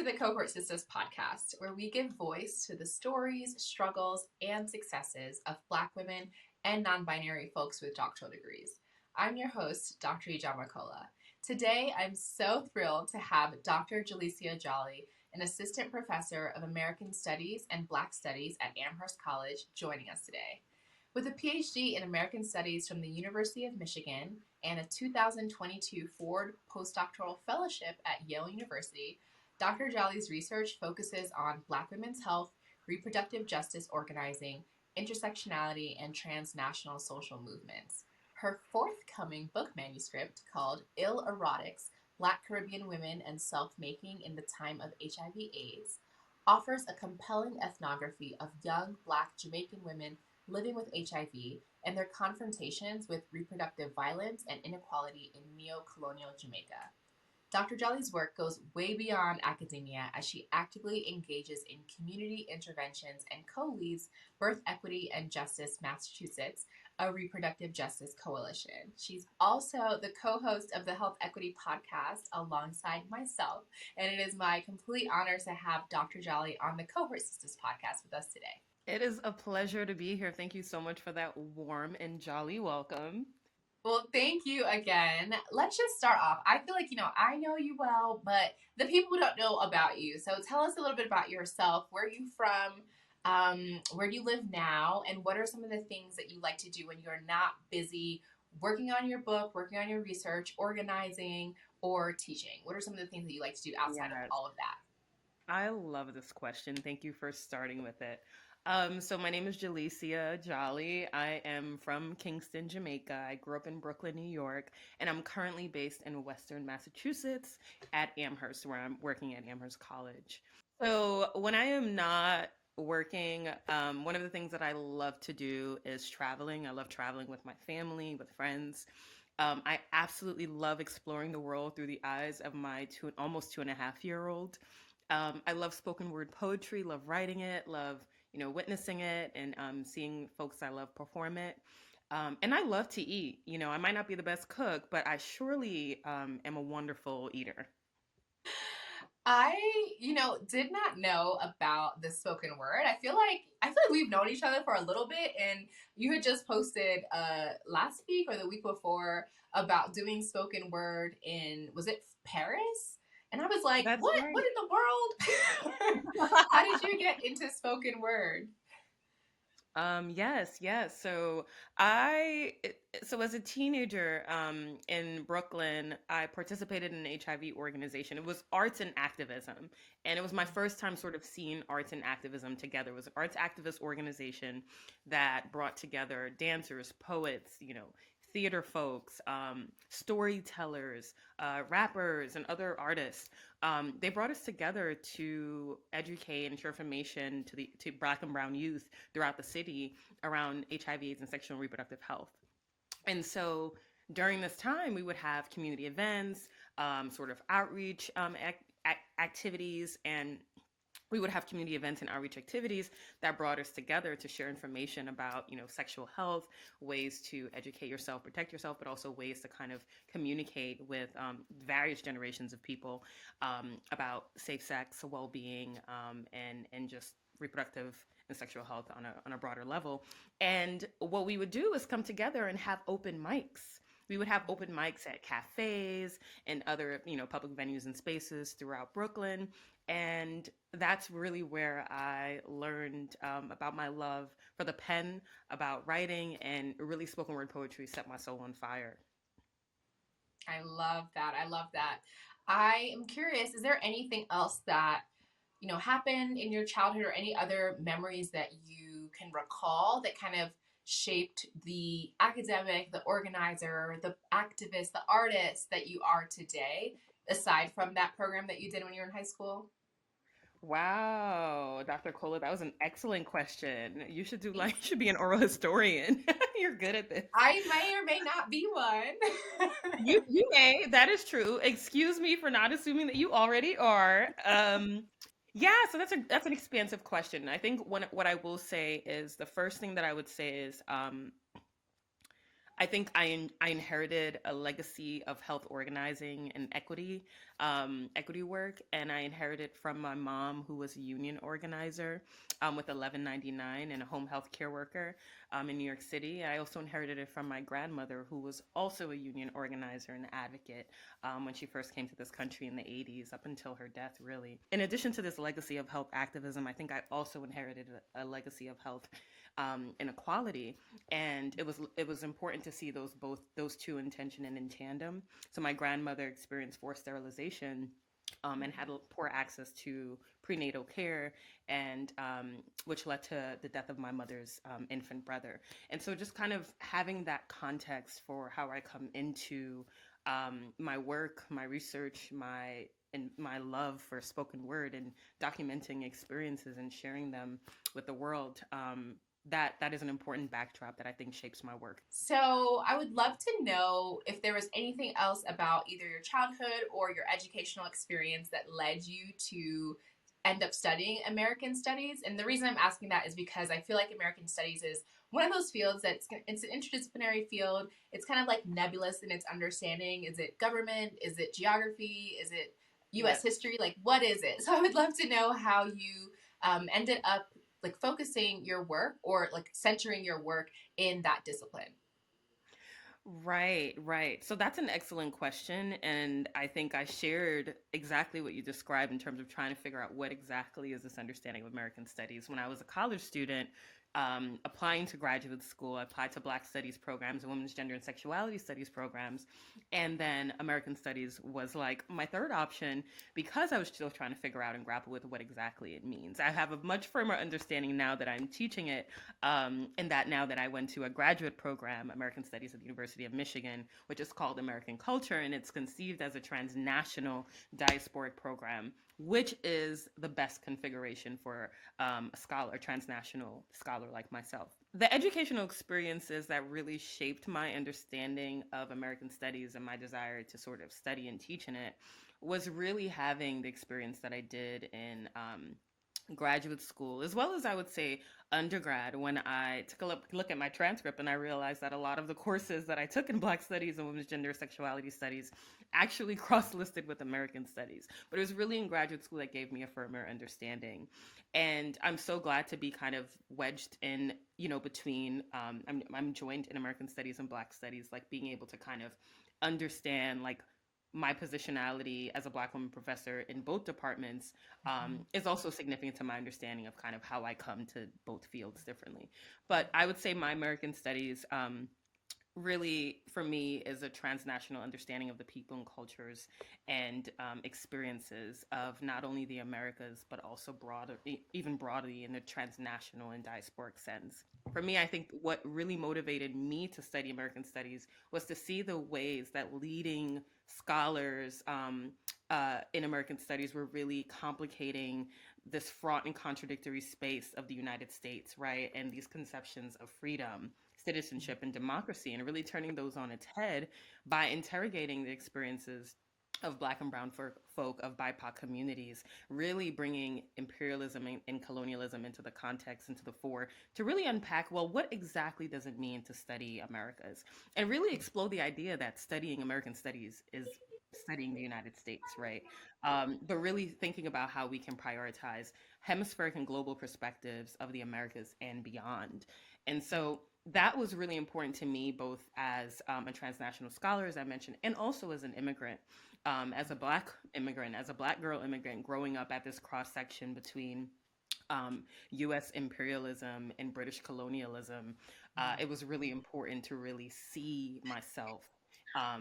the Cohort Sisters podcast, where we give voice to the stories, struggles, and successes of Black women and non-binary folks with doctoral degrees. I'm your host, Dr. Ijama. Today, I'm so thrilled to have Dr. Jallicia Jolly, an assistant professor of American Studies and Black Studies at Amherst College, joining us today. With a PhD in American Studies from the University of Michigan and a 2022 Ford postdoctoral fellowship at Yale University, Dr. Jolly's research focuses on Black women's health, reproductive justice organizing, intersectionality, and transnational social movements. Her forthcoming book manuscript, called Ill Erotics, Black Caribbean Women and Self-Making in the Time of HIV/AIDS, offers a compelling ethnography of young Black Jamaican women living with HIV and their confrontations with reproductive violence and inequality in neo-colonial Jamaica. Dr. Jolly's work goes way beyond academia as she actively engages in community interventions and co-leads Birth Equity and Justice Massachusetts, a reproductive justice coalition. She's also the co-host of the Health Equity podcast alongside myself, and it is my complete honor to have Dr. Jolly on the Cohort Sisters podcast with us today. It is a pleasure to be here. Thank you so much for that warm and jolly welcome. Well, thank you again. Let's just start off. I feel like, I know you well, but the people don't know about you. So tell us a little bit about yourself. Where are you from? Where do you live now? And what are some of the things that you like to do when you're not busy working on your book, working on your research, organizing, or teaching? What are some of the things that you like to do outside of all of that? I love this question. Thank you for starting with it. So my name is Jallicia Jolly. I am from Kingston, Jamaica. I grew up in Brooklyn, New York, and I'm currently based in Western Massachusetts at Amherst, where I'm working at Amherst College. So when I am not working, one of the things that I love to do is traveling. I love traveling with my family, with friends. I absolutely love exploring the world through the eyes of my almost 2.5-year-old. I love spoken word poetry, love writing it, love witnessing it, and seeing folks I love perform it. And I love to eat. I might not be the best cook, but I surely am a wonderful eater. I, did not know about the spoken word. I feel like we've known each other for a little bit, and you had just posted last week or the week before about doing spoken word in, was it Paris? And I was like, That's what? right. What in the world? How did you get into spoken word? Yes. So as a teenager, in Brooklyn, I participated in an HIV organization. It was arts and activism, and it was my first time sort of seeing arts and activism together. It was an arts activist organization that brought together dancers, poets, theater folks, storytellers, rappers, and other artists. They brought us together to educate and share information to Black and Brown youth throughout the city around HIV/AIDS and sexual and reproductive health. And so during this time, we would have community events, sort of outreach activities, and we would have community events and outreach activities that brought us together to share information about, sexual health, ways to educate yourself, protect yourself, but also ways to kind of communicate with various generations of people about safe sex, well-being, and just reproductive and sexual health on a broader level. And what we would do is come together and have open mics. We would have open mics at cafes and other, public venues and spaces throughout Brooklyn. And that's really where I learned about my love for the pen, about writing, and really spoken word poetry set my soul on fire. I love that. I love that. I am curious, is there anything else that, happened in your childhood or any other memories that you can recall that kind of shaped the academic, the organizer, the activist, the artist that you are today, aside from that program that you did when you were in high school? Wow, Dr. Cola, that was an excellent question. You should you should be an oral historian. You're good at this. I may or may not be one. You may, that is true. Excuse me for not assuming that you already are. Yeah, so that's an expansive question. I think what I will say is the first thing that I would say is I think I inherited a legacy of health organizing and equity work, and I inherited from my mom, who was a union organizer with 1199 and a home health care worker in New York City. I also inherited it from my grandmother, who was also a union organizer and advocate when she first came to this country in the 80s, up until her death, really. In addition to this legacy of health activism, I think I also inherited a legacy of health inequality, and it was important to see those two in tension and in tandem. So my grandmother experienced forced sterilization and had poor access to prenatal care, and which led to the death of my mother's infant brother. And so, just kind of having that context for how I come into my work, my research, my love for spoken word and documenting experiences and sharing them with the world. That is an important backdrop that I think shapes my work. So, I would love to know if there was anything else about either your childhood or your educational experience that led you to end up studying American Studies. And the reason I'm asking that is because I feel like American Studies is one of those fields it's an interdisciplinary field. It's kind of like nebulous in its understanding. Is it government? Is it geography? Is it U.S. Yes. history? Like, what is it? So I would love to know how you ended up like focusing your work or like centering your work in that discipline. Right, right. So that's an excellent question. And I think I shared exactly what you described in terms of trying to figure out what exactly is this understanding of American studies. When I was a college student, applying to graduate school, I applied to Black Studies programs and Women's Gender and Sexuality Studies programs. And then American Studies was like my third option because I was still trying to figure out and grapple with what exactly it means. I have a much firmer understanding now that I'm teaching it, and that now that I went to a graduate program, American Studies at the University of Michigan, which is called American Culture, and it's conceived as a transnational diasporic program, which is the best configuration for a scholar, a transnational scholar like myself. The educational experiences that really shaped my understanding of American studies and my desire to sort of study and teach in it was really having the experience that I did in graduate school, as well as I would say undergrad, when I took a look at my transcript and I realized that a lot of the courses that I took in Black Studies and Women's Gender Sexuality Studies actually cross listed with American Studies. But it was really in graduate school that gave me a firmer understanding. And I'm so glad to be kind of wedged in, between, I'm joined in American Studies and Black Studies, like being able to kind of understand, like, my positionality as a Black woman professor in both departments is also significant to my understanding of kind of how I come to both fields differently. But I would say my American studies really, for me, is a transnational understanding of the people and cultures and experiences of not only the Americas, but also broader, even broadly in the transnational and diasporic sense. For me, I think what really motivated me to study American studies was to see the ways that leading scholars in American studies were really complicating this fraught and contradictory space of the United States, right? And these conceptions of freedom, citizenship, and democracy, and really turning those on its head by interrogating the experiences of Black and Brown folk of BIPOC communities, really bringing imperialism and colonialism into the context, into the fore, to really unpack, well, what exactly does it mean to study Americas? And really explore the idea that studying American studies is studying the United States, right? But really thinking about how we can prioritize hemispheric and global perspectives of the Americas and beyond. And so that was really important to me, both as a transnational scholar, as I mentioned, and also as an immigrant, as a Black immigrant, as a Black girl immigrant, growing up at this cross section between US imperialism and British colonialism. It was really important to really see myself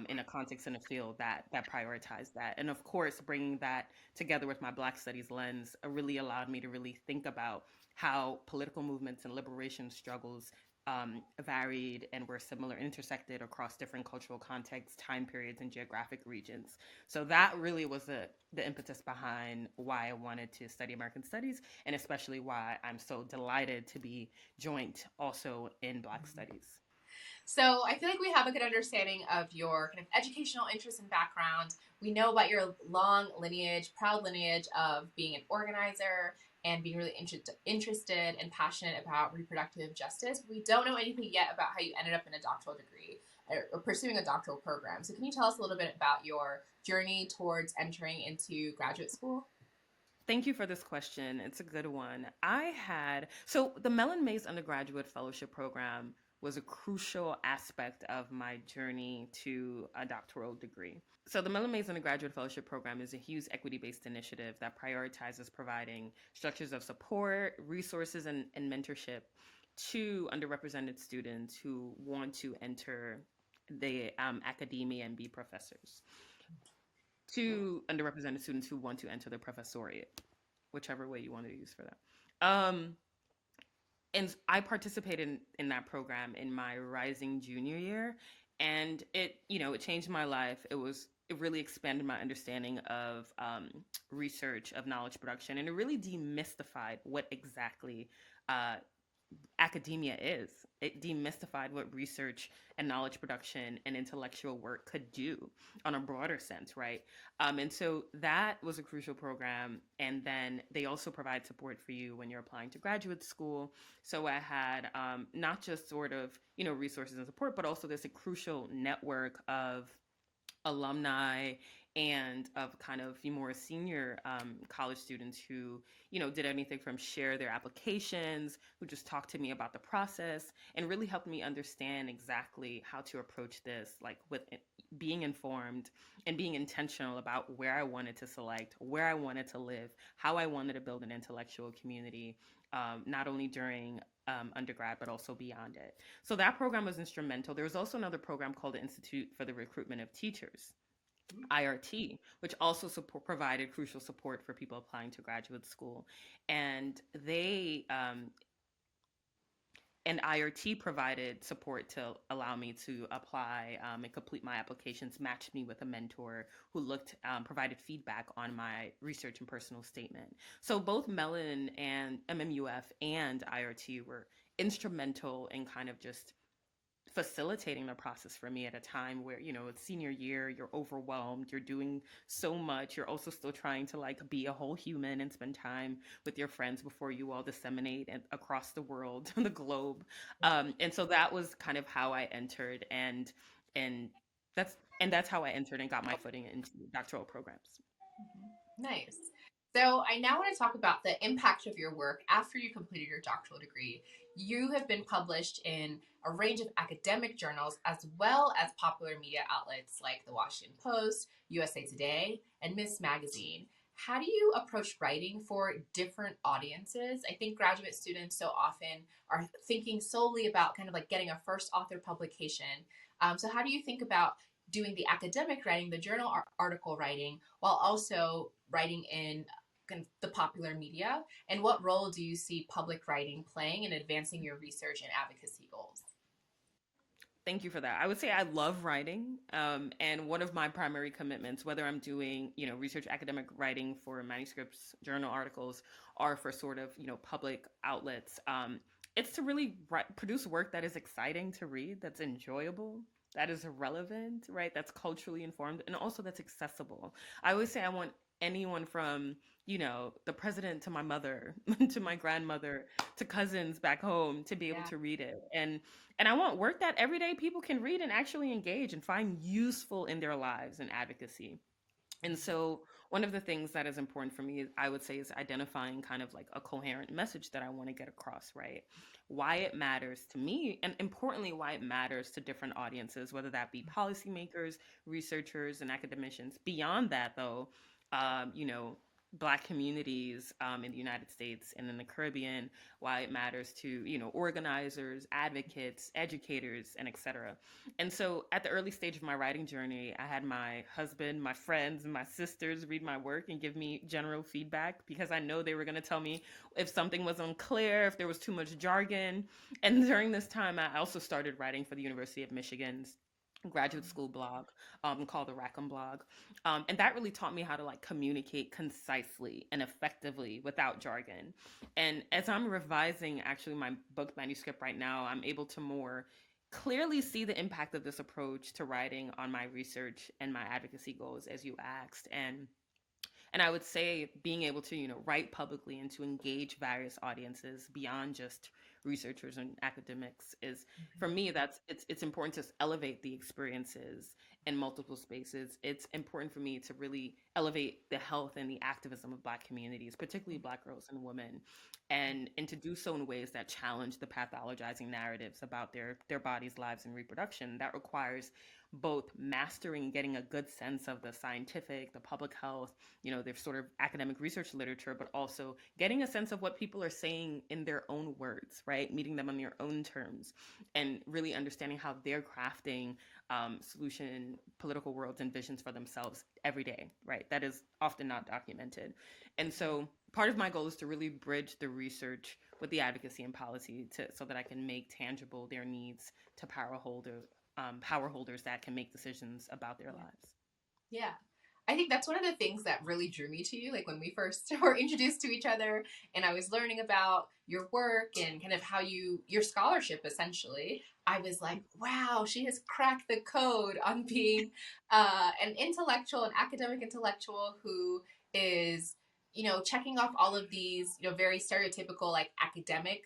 in a context in a field that prioritized that. And of course, bringing that together with my Black studies lens really allowed me to really think about how political movements and liberation struggles varied and were similar, intersected across different cultural contexts, time periods, and geographic regions. So that really was the impetus behind why I wanted to study American studies, and especially why I'm so delighted to be joined also in Black studies. So I feel like we have a good understanding of your kind of educational interest and background. We know about your long lineage, proud lineage of being an organizer and being really interested and passionate about reproductive justice. We don't know anything yet about how you ended up in a doctoral degree. or pursuing a doctoral program. So can you tell us a little bit about your journey towards entering into graduate school? Thank you for this question. It's a good one. So the Mellon Mays undergraduate fellowship program was a crucial aspect of my journey to a doctoral degree. So the Mellon Mays undergraduate fellowship program is a huge equity-based initiative that prioritizes providing structures of support, resources, and mentorship to underrepresented students who want to enter the academia and be professors, to underrepresented students who want to enter the professoriate, whichever way you want to use for that. And I participated in that program in my rising junior year, and it changed my life. It really expanded my understanding of research, of knowledge production, and it really demystified what exactly uh, academia is. It demystified what research and knowledge production and intellectual work could do on a broader sense, right? And so that was a crucial program. And then they also provide support for you when you're applying to graduate school. So I had not just sort of, resources and support, but also this crucial network of alumni and of kind of more senior college students who did anything from share their applications, who just talked to me about the process and really helped me understand exactly how to approach this, like with being informed and being intentional about where I wanted to select, where I wanted to live, how I wanted to build an intellectual community, not only during undergrad, but also beyond it. So that program was instrumental. There was also another program called the Institute for the Recruitment of Teachers, IRT, which also provided crucial support for people applying to graduate school. And IRT provided support to allow me to apply and complete my applications, matched me with a mentor who provided feedback on my research and personal statement. So both Mellon and MMUF and IRT were instrumental in kind of just facilitating the process for me at a time where it's senior year, you're overwhelmed, you're doing so much, you're also still trying to like be a whole human and spend time with your friends before you all disseminate across the world the globe. And so that was kind of how I entered, and that's how I entered and got my footing into doctoral programs. Nice. So I now want to talk about the impact of your work after you completed your doctoral degree. You have been published in a range of academic journals as well as popular media outlets like the Washington Post, USA Today, and Miss Magazine. How do you approach writing for different audiences? I think graduate students so often are thinking solely about kind of like getting a first author publication. So how do you think about doing the academic writing, the journal article writing, while also writing in kind of the popular media? And what role do you see public writing playing in advancing your research and advocacy goals? Thank you for that. I would say I love writing, and one of my primary commitments, whether I'm doing research academic writing for manuscripts, journal articles, or for sort of public outlets, it's to really produce work that is exciting to read, that's enjoyable, that is relevant, right? That's culturally informed, and also that's accessible. I always say I want anyone from the president to my mother to my grandmother to cousins back home to be able Yeah. to read it, and I want work that everyday people can read and actually engage and find useful in their lives and advocacy. And so one of the things that is important for me, I would say, is identifying kind of like a coherent message that I want to get across, right? Why it matters to me, and importantly, why it matters to different audiences, whether that be policymakers, researchers, and academicians. Beyond that, though, Black communities in the United States and in the Caribbean, why it matters to organizers, advocates, educators, and etc. And so at the early stage of my writing journey, I had my husband, my friends, and my sisters read my work and give me general feedback, because I know they were going to tell me if something was unclear, if there was too much jargon. And during this time, I also started writing for the University of Michigan's graduate school blog called the Rackham blog. And that really taught me how to like communicate concisely and effectively without jargon. And as I'm revising actually my book manuscript right now, I'm able to more clearly see the impact of this approach to writing on my research and my advocacy goals, as you asked. And I would say being able to write publicly and to engage various audiences beyond just researchers and academics is, for Mhm. me, that's it's important to elevate the experiences in multiple spaces. It's important for me to really elevate the health and the activism of Black communities, particularly Black girls and women, and to do so in ways that challenge the pathologizing narratives about their bodies, lives, and reproduction. That requires both mastering, getting a good sense of the scientific, the public health, their sort of academic research literature, but also getting a sense of what people are saying in their own words, right? Meeting them on their own terms, and really understanding how they're crafting solution, political worlds, and visions for themselves every day, right? That is often not documented. And so part of my goal is to really bridge the research with the advocacy and policy so that I can make tangible their needs to power holders that can make decisions about their Yeah. lives. Yeah. I think that's one of the things that really drew me to you. Like when we first were introduced to each other and I was learning about your work and kind of how your scholarship essentially, I was like, wow, she has cracked the code on being an intellectual, an academic intellectual who is, checking off all of these, very stereotypical like academic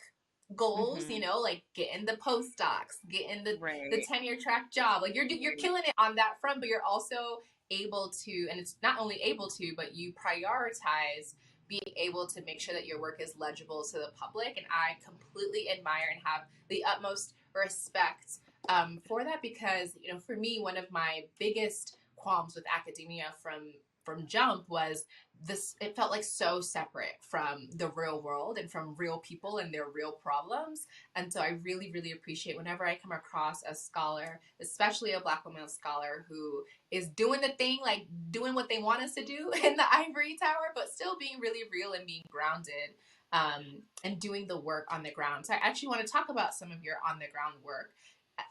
goals, Mm-hmm. like getting the postdocs, getting the Right. tenure track job. Like you're killing it on that front, but you're also able to, and it's not only able to, but you prioritize being able to make sure that your work is legible to the public. And I completely admire and have the utmost respect for that because, for me, one of my biggest qualms with academia from jump was this, it felt like so separate from the real world and from real people and their real problems. And so I really, really appreciate whenever I come across a scholar, especially a Black woman scholar, who is doing the thing, like doing what they want us to do in the ivory tower, but still being really real and being grounded, and doing the work on the ground. So I actually want to talk about some of your on the ground work.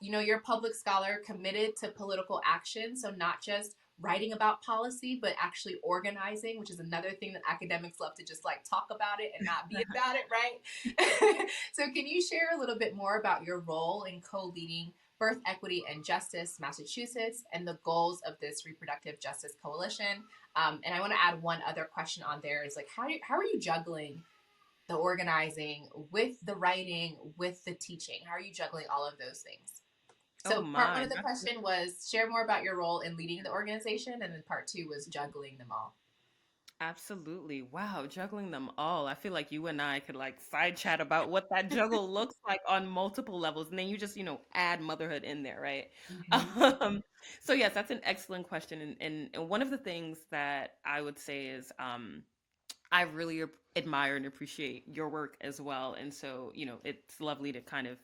You're a public scholar committed to political action, so not just writing about policy, but actually organizing, which is another thing that academics love to just like talk about it and not be about it, right? So, can you share a little bit more about your role in co leading Birth Equity and Justice Massachusetts and the goals of this Reproductive Justice Coalition? And I want to add one other question on there is like, how are you juggling the organizing with the writing, with the teaching? How are you juggling all of those things? Oh So part one my. of the question was share more about your role in leading the organization, and then part two was juggling them all. Absolutely. Wow, juggling them all. I feel like you and I could like side chat about what that juggle looks like on multiple levels. And then you just, add motherhood in there, right? Mm-hmm. Um, so yes, that's an excellent question. And one of the things that I would say is I really admire and appreciate your work as well. And so, it's lovely to kind of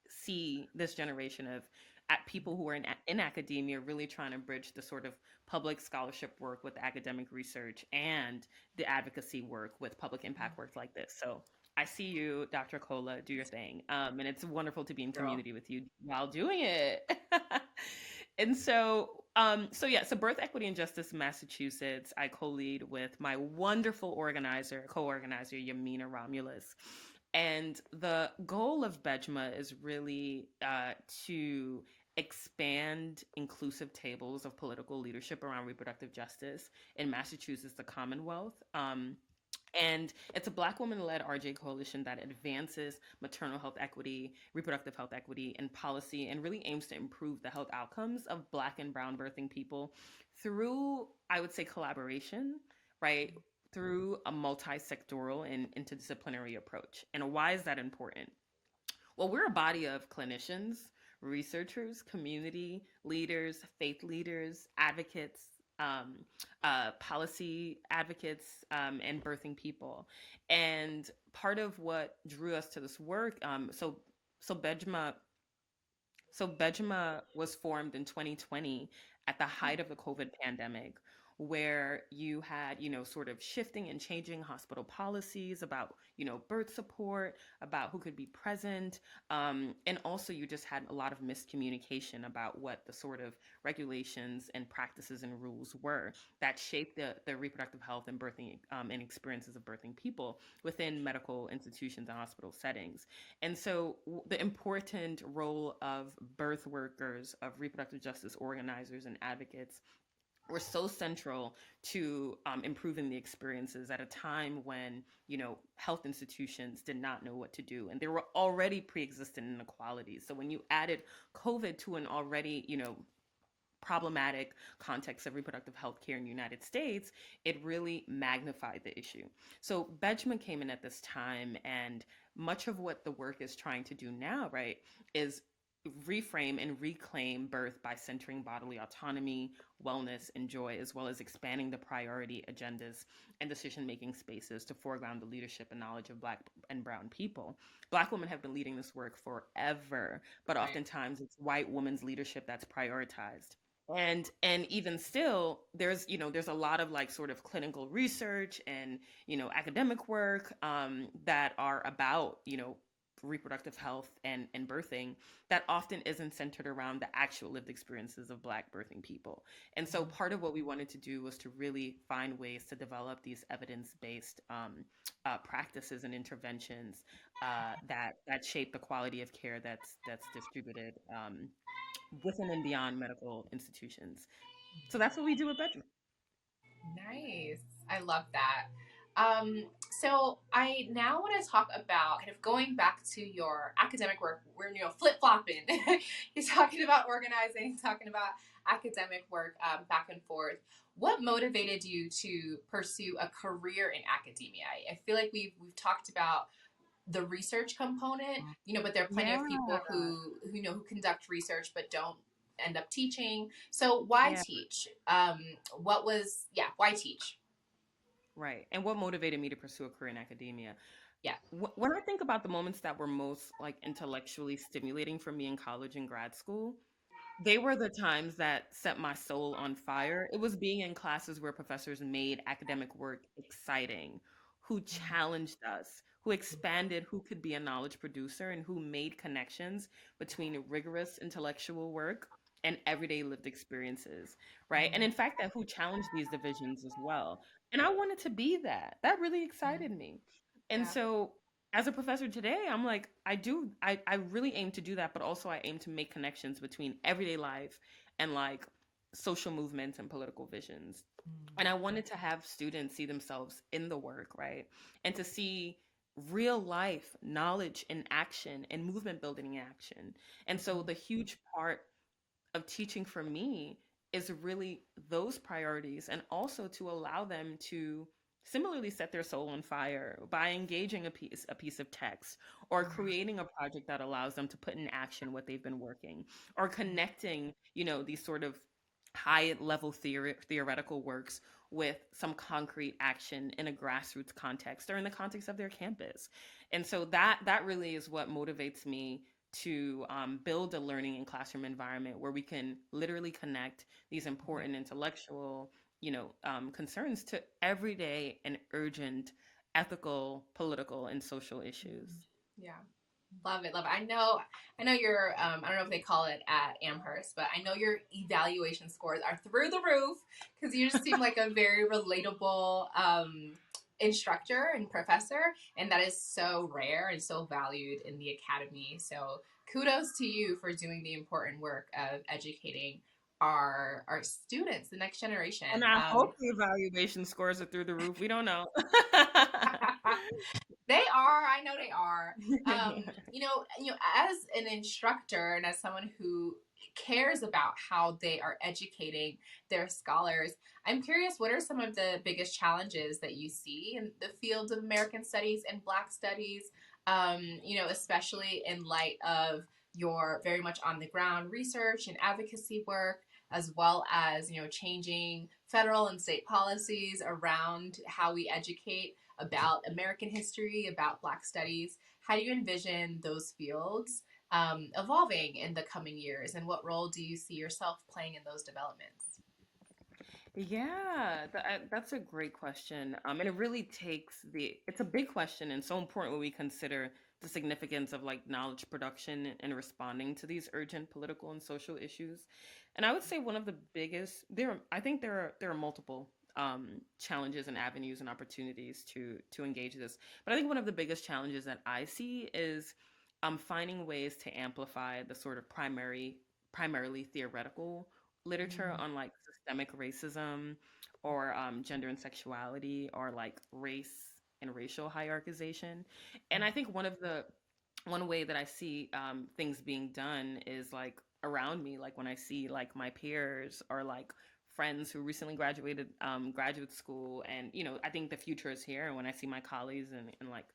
see this generation of at people who are in academia really trying to bridge the sort of public scholarship work with academic research and the advocacy work with public impact work like this. So I see you, Dr. Cola, do your thing. And it's wonderful to be in Girl. community with you while doing it. And so Birth Equity and Justice Massachusetts, I co-lead with my wonderful co-organizer, Yamina Romulus. And the goal of BEJMA is really to expand inclusive tables of political leadership around reproductive justice in Massachusetts, the Commonwealth. And it's a Black woman led RJ coalition that advances maternal health equity, reproductive health equity, and policy, and really aims to improve the health outcomes of Black and brown birthing people through, I would say, collaboration, right? Through a multi sectoral and interdisciplinary approach. And why is that important? Well, we're a body of clinicians, researchers, community leaders, faith leaders, advocates, um, policy advocates, and birthing people. And part of what drew us to this work, so Bejma so Bejma was formed in 2020 at the height of the COVID pandemic, where you had, sort of shifting and changing hospital policies about, birth support, about who could be present. And also you just had a lot of miscommunication about what the sort of regulations and practices and rules were that shaped the reproductive health and birthing and experiences of birthing people within medical institutions and hospital settings. And so the important role of birth workers, of reproductive justice organizers and advocates were so central to improving the experiences at a time when, health institutions did not know what to do, and there were already pre-existing inequalities. So when you added COVID to an already, problematic context of reproductive health care in the United States, it really magnified the issue. So Benjamin came in at this time, and much of what the work is trying to do now, right, is reframe and reclaim birth by centering bodily autonomy, wellness, and joy, as well as expanding the priority agendas and decision-making spaces to foreground the leadership and knowledge of Black and Brown people. Black women have been leading this work forever, but Right. oftentimes it's white women's leadership that's prioritized. And even still, there's a lot of like sort of clinical research and academic work that are about reproductive health and birthing that often isn't centered around the actual lived experiences of Black birthing people. And so Mhm. part of what we wanted to do was to really find ways to develop these evidence-based practices and interventions that shape the quality of care that's distributed within and beyond medical institutions. So that's what we do at Bedroom. Nice. I love that. Um, so I now want to talk about kind of going back to your academic work. We're flip flopping. You're talking about organizing, talking about academic work back and forth. What motivated you to pursue a career in academia? I feel like we've talked about the research component, but there are plenty Yeah, of people who conduct research but don't end up teaching. So why yeah, teach? Why teach? right. And what motivated me to pursue a career in academia? Yeah. When I think about the moments that were most like intellectually stimulating for me in college and grad school, they were the times that set my soul on fire. It was being in classes where professors made academic work exciting, who challenged us, who expanded who could be a knowledge producer, and who made connections between rigorous intellectual work and everyday lived experiences, right? And in fact, that who challenged these divisions as well. And I wanted to be that. That really excited me. And Yeah. so as a professor today, I'm like, I really aim to do that, but also I aim to make connections between everyday life and like social movements and political visions. And I wanted to have students see themselves in the work, right? And to see real life knowledge in action and movement building in action. And so the huge part of teaching for me is really those priorities, and also to allow them to similarly set their soul on fire by engaging a piece of text, or creating a project that allows them to put in action what they've been working, or connecting these sort of high level theoretical works with some concrete action in a grassroots context or in the context of their campus. And so that really is what motivates me to build a learning and classroom environment where we can literally connect these important intellectual, concerns to everyday and urgent ethical, political, and social issues. Yeah. Love it, love it. I know your I don't know if they call it at Amherst, but I know your evaluation scores are through the roof because you just seem like a very relatable instructor and professor, and that is so rare and so valued in the academy. So kudos to you for doing the important work of educating our students, the next And generation. I hope the evaluation scores are through the roof. We don't know. They are. I know they are. As an instructor and as someone who cares about how they are educating their scholars, I'm curious, what are some of the biggest challenges that you see in the field of American studies and Black studies? Especially in light of your very much on the ground research and advocacy work, as well as changing federal and state policies around how we educate about American history, about Black studies. How do you envision those fields evolving in the coming years, and what role do you see yourself playing in those developments? Yeah, that's a great question. And it really it's a big question and so important when we consider the significance of like knowledge production and responding to these urgent political and social issues. And I would say one of the biggest I think there are multiple challenges and avenues and opportunities to engage this. But I think one of the biggest challenges that I see is finding ways to amplify the sort of primarily theoretical literature Mm, on like systemic racism or gender and sexuality or like race and racial hierarchization. And I think one way that I see things being done is like around me, like when I see like my peers or like friends who recently graduated graduate school, and I think the future is here. And when I see my colleagues and like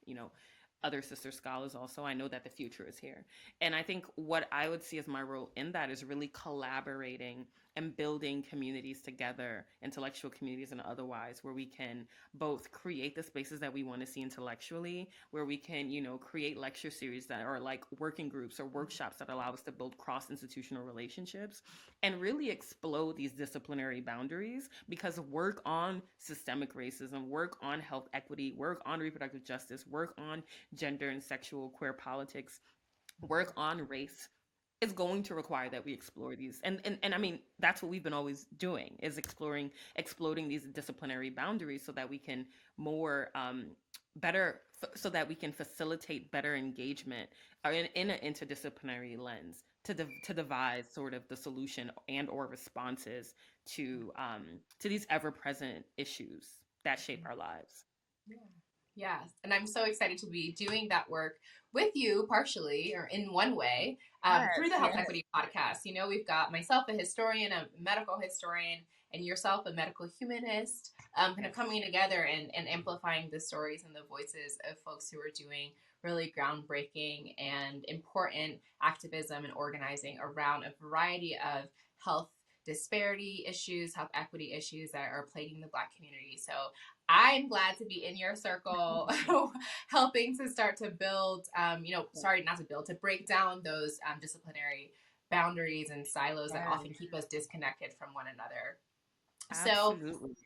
other sister scholars also, I know that the future is here. And I think what I would see as my role in that is really collaborating and building communities together, intellectual communities and otherwise, where we can both create the spaces that we want to see intellectually, where we can, create lecture series that are like working groups or workshops that allow us to build cross institutional relationships and really explode these disciplinary boundaries, because work on systemic racism, work on health equity, work on reproductive justice, work on gender and sexual queer politics, work on race is going to require that we explore these, and I mean that's what we've been always doing, is exploding these disciplinary boundaries so that we can more better so that we can facilitate better engagement in an interdisciplinary lens to devise sort of the solution and or responses to these ever-present issues that shape our lives. yeah. Yes, and I'm so excited to be doing that work with you, partially or in one way, through Yes, the Health yes. Equity Podcast. We've got myself, a historian, a medical historian, and yourself, a medical humanist, kind of Yes. coming together and amplifying the stories and the voices of folks who are doing really groundbreaking and important activism and organizing around a variety of health disparity issues, health equity issues that are plaguing the Black community. So I'm glad to be in your circle, helping to start to build, sorry, not to build, to break down those disciplinary boundaries and silos that Yes, often keep us disconnected from one another. So, absolutely.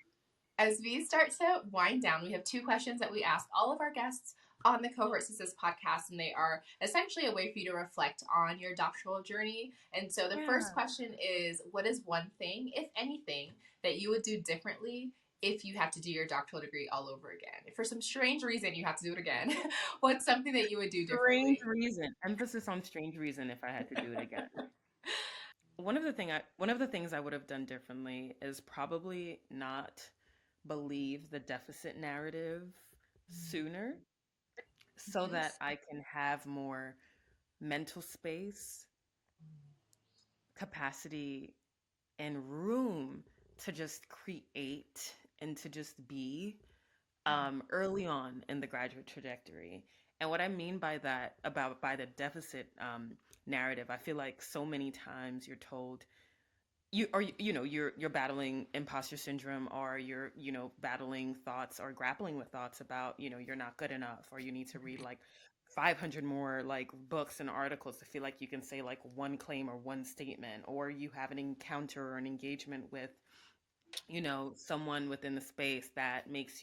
as we start to wind down, we have two questions that we ask all of our guests on the Cohort Sisters podcast, and they are essentially a way for you to reflect on your doctoral journey. And so the first Yeah. question is, what is one thing, if anything, that you would do differently if you had to do your doctoral degree all over again? If for some strange reason you have to do it again, what's something that you would do Strange differently? reason. Emphasis on strange reason if I had to do it again. One of the things I would have done differently is probably not believe the deficit narrative sooner, so Mm-hmm. that I can have more mental space, capacity, and room to just create and to just be early on in the graduate trajectory. And what I mean by that, about by the deficit narrative, I feel like so many times you're told you're battling imposter syndrome, or you're battling thoughts or grappling with thoughts about you're not good enough, or you need to read like 500 more like books and articles to feel like you can say like one claim or one statement, or you have an encounter or an engagement with someone within the space that makes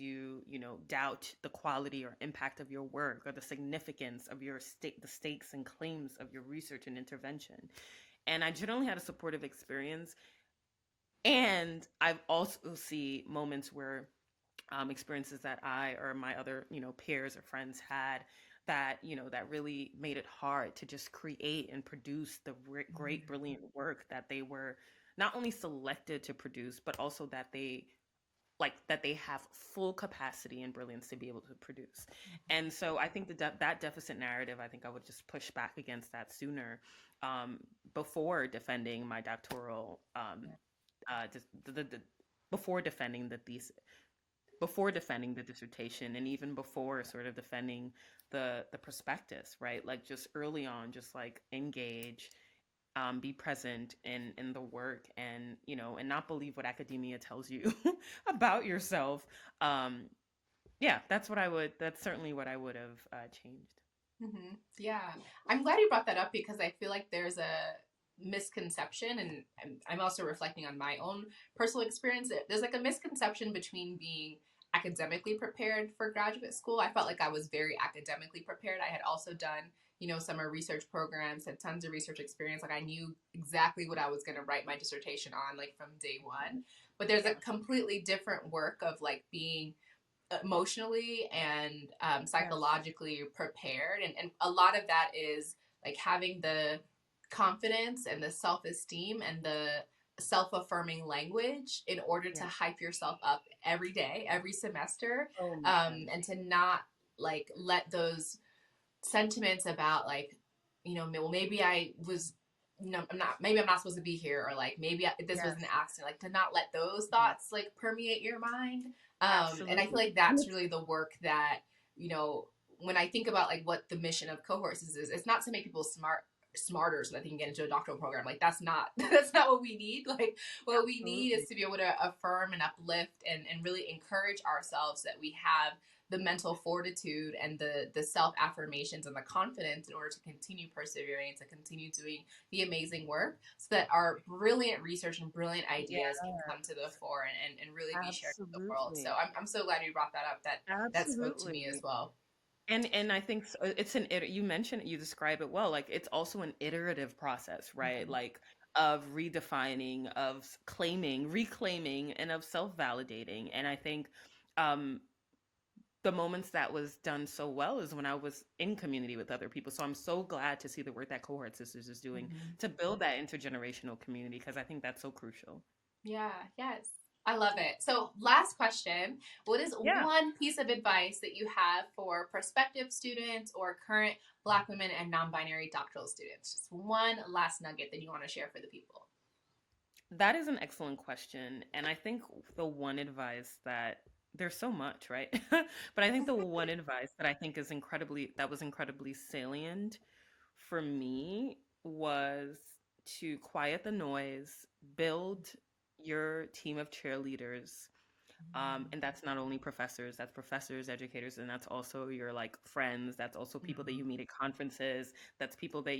doubt the quality or impact of your work, or the significance of the stakes and claims of your research and intervention. And I generally had a supportive experience. And I've also see moments where experiences that I or my other peers or friends had, that that really made it hard to just create and produce the great brilliant work that they were not only selected to produce, but also that they have full capacity and brilliance to be able to produce. And so I think that deficit narrative, I think I would just push back against that sooner, um, before defending my doctoral the before defending the thesis, before defending the dissertation, and even before sort of defending the prospectus, right? Like just early on, just like engage, be present in the work, and and not believe what academia tells you about yourself. um yeah, that's certainly what I would have changed. Mm-hmm. Yeah, I'm glad you brought that up because I feel like there's a misconception, and I'm also reflecting on my own personal experience. There's like a misconception between being academically prepared for graduate school. I felt like I was very academically prepared. I had also done, summer research programs, had tons of research experience. Like I knew exactly what I was going to write my dissertation on, like from day one. But there's a Yes. completely different work of like being emotionally and Yes. psychologically prepared, and a lot of that is like having the confidence and the self-esteem and the self-affirming language in order to Yeah. hype yourself up every day, every semester, Oh my gosh. and to not like let those sentiments about like, well, maybe I was, maybe I'm not supposed to be here, or like maybe this was an Yes. accident. Like to not let those Mhm. thoughts like permeate your mind. And I feel Absolutely. like that's really the work that, you know, when I think about like what the mission of cohorts is, it's not to make people smarter so that they can get into a doctoral program. Like that's not that's not what we need. Like what we need is Absolutely. to be able to affirm and uplift and really encourage ourselves that we have the mental fortitude and the self affirmations and the confidence in order to continue persevering, to continue doing the amazing work, so that our brilliant research and brilliant Yeah. ideas can come to the fore and really be shared with the world. So Absolutely. I'm so glad you brought that up. That spoke to me as Absolutely. well. And I think it's you mentioned it, you describe it well. Like it's also an iterative process, right? Mm-hmm. Like of redefining, of claiming, reclaiming, and of self-validating. And I think um the moments that was done so well is when I was in community with other people. So I'm so glad to see the work that Cohort Sisters is doing Mm-hmm. to build that intergenerational community because I think that's so crucial. Yeah, yes. I love it. So, last question. What is Yeah. one piece of advice that you have for prospective students or current Black women and non binary doctoral students? Just one last nugget that you want to share for the people. That is an excellent question. And I think the one advice that there's so much, right? But I think the one advice that I think is that was incredibly salient for me was to quiet the noise, build your team of cheerleaders. And that's not only professors, that's professors, educators, and that's also your like friends. That's also people that you meet at conferences. That's people that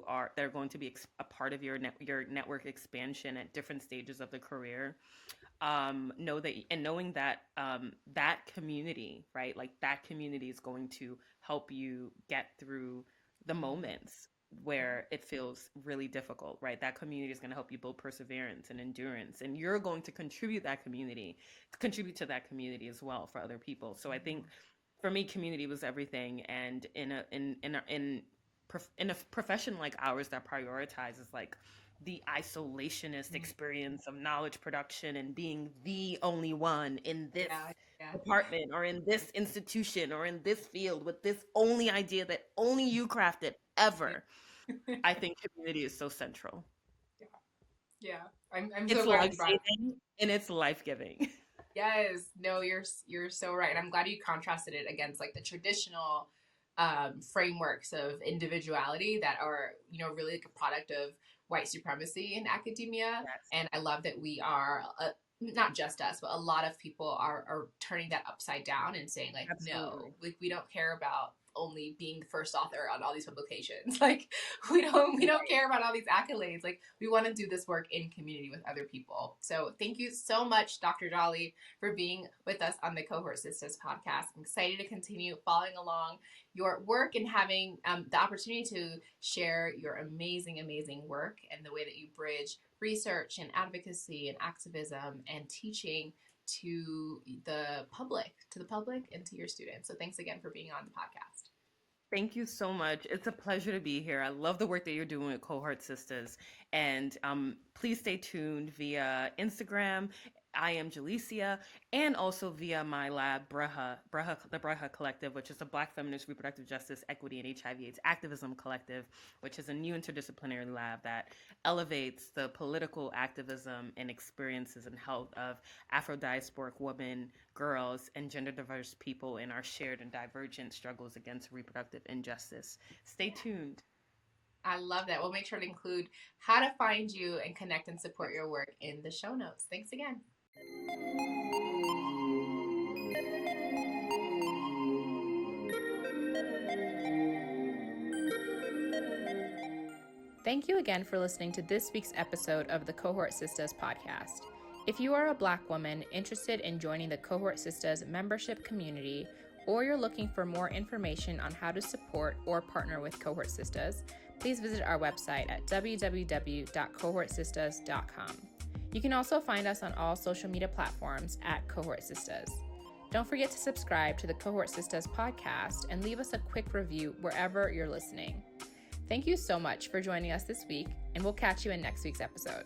are going to be a part of your network expansion at different stages of the career. Knowing that that community, right? Like that community is going to help you get through the moments where it feels really difficult, right? That community is going to help you build perseverance and endurance, and you're going to contribute to that community as well for other people. So I think for me, community was everything, and in a profession like ours that prioritizes like the isolationist experience of knowledge production and being the only one in this Yeah, yeah, department or in this institution or in this field with this only idea that only you crafted yeah, ever. I think community is so central. yeah. Yeah. I'm It's so glad you life brought it. saving and it's life giving. Yes, no, you're so right, and I'm glad you contrasted it against like the traditional frameworks of individuality that are, really like a product of white supremacy in academia. Yes, And I love that we are, not just us, but a lot of people are turning that upside down and saying like, no, absolutely. like we don't care about only being the first author on all these publications. Like we don't Right. care about all these accolades. Like we want to do this work in community with other people. So thank you so much, Dr. Jolly, for being with us on the Cohort Sisters podcast. I'm excited to continue following along your work and having the opportunity to share your amazing, amazing work and the way that you bridge research and advocacy and activism and teaching to the public and to your students. So thanks again for being on the podcast. Thank you so much. It's a pleasure to be here. I love the work that you're doing with Cohort Sisters. And please stay tuned via Instagram. I am Jallicia, and also via my lab, the Breha Collective, which is a Black feminist reproductive justice, equity, and HIV/AIDS activism collective, which is a new interdisciplinary lab that elevates the political activism and experiences and health of Afro-diasporic women, girls, and gender diverse people in our shared and divergent struggles against reproductive injustice. Stay tuned. I love that. We'll make sure to include how to find you and connect and support your work in the show notes. Thanks again. Thank you again for listening to this week's episode of the Cohort Sisters podcast. If you are a Black woman interested in joining the Cohort Sisters membership community, or you're looking for more information on how to support or partner with Cohort Sisters, please visit our website at www.cohortsisters.com. You can also find us on all social media platforms at Cohort Sisters. Don't forget to subscribe to the Cohort Sisters podcast and leave us a quick review wherever you're listening. Thank you so much for joining us this week, and we'll catch you in next week's episode.